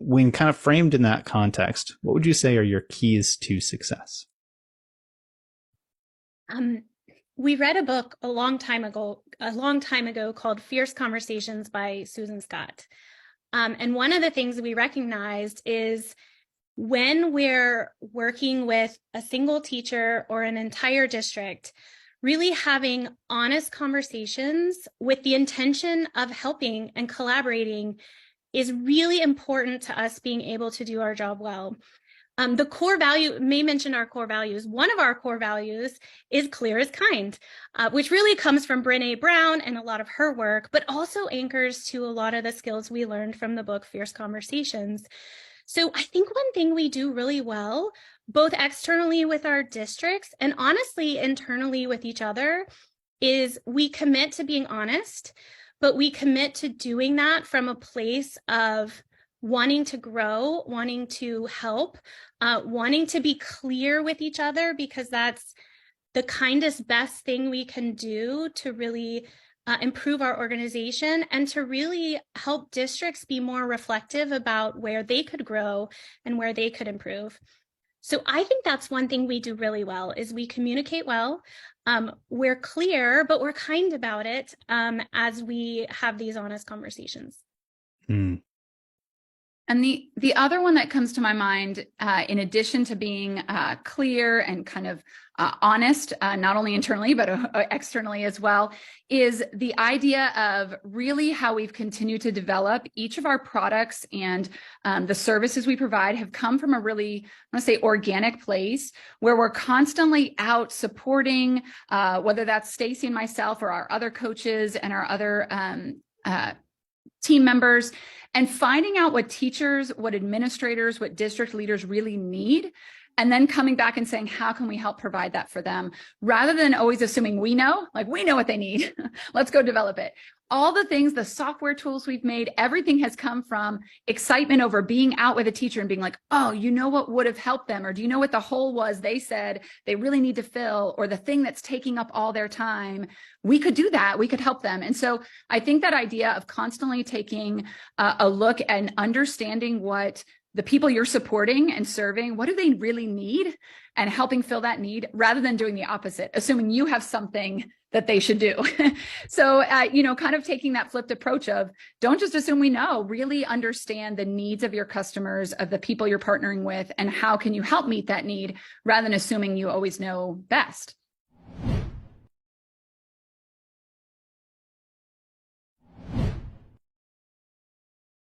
when kind of framed in that context, what would you say are your keys to success? We read a book a long time ago called Fierce Conversations by Susan Scott. And one of the things we recognized is when we're working with a single teacher or an entire district, really having honest conversations with the intention of helping and collaborating is really important to us being able to do our job well. The core value, Mae mentioned our core values. One of our core values is clear as kind, which really comes from Brené Brown and a lot of her work, but also anchors to a lot of the skills we learned from the book Fierce Conversations. So I think one thing we do really well, both externally with our districts and honestly internally with each other, is we commit to being honest, but we commit to doing that from a place of wanting to grow, wanting to help, wanting to be clear with each other, because that's the kindest, best thing we can do to really improve our organization and to really help districts be more reflective about where they could grow and where they could improve. So I think that's one thing we do really well, is we communicate well. We're clear, but we're kind about it as we have these honest conversations. Mm. And the other one that comes to my mind, in addition to being clear and kind of honest, not only internally, but externally as well, is the idea of really how we've continued to develop each of our products, and the services we provide have come from a really, I want to say, organic place where we're constantly out supporting, whether that's Stacy and myself or our other coaches and our other team members, and finding out what teachers, what administrators, what district leaders really need, and then coming back and saying, how can we help provide that for them? Rather than always assuming we know what they need, let's go develop it. All the things, the software tools we've made, everything has come from excitement over being out with a teacher and being like, oh, you know what would have helped them? Or do you know what the hole was they said they really need to fill, or the thing that's taking up all their time? We could do that. We could help them. And so I think that idea of constantly taking a look and understanding what the people you're supporting and serving, what do they really need, and helping fill that need, rather than doing the opposite, assuming you have something that they should do. So, kind of taking that flipped approach of don't just assume we know, really understand the needs of your customers, of the people you're partnering with, and how can you help meet that need, rather than assuming you always know best.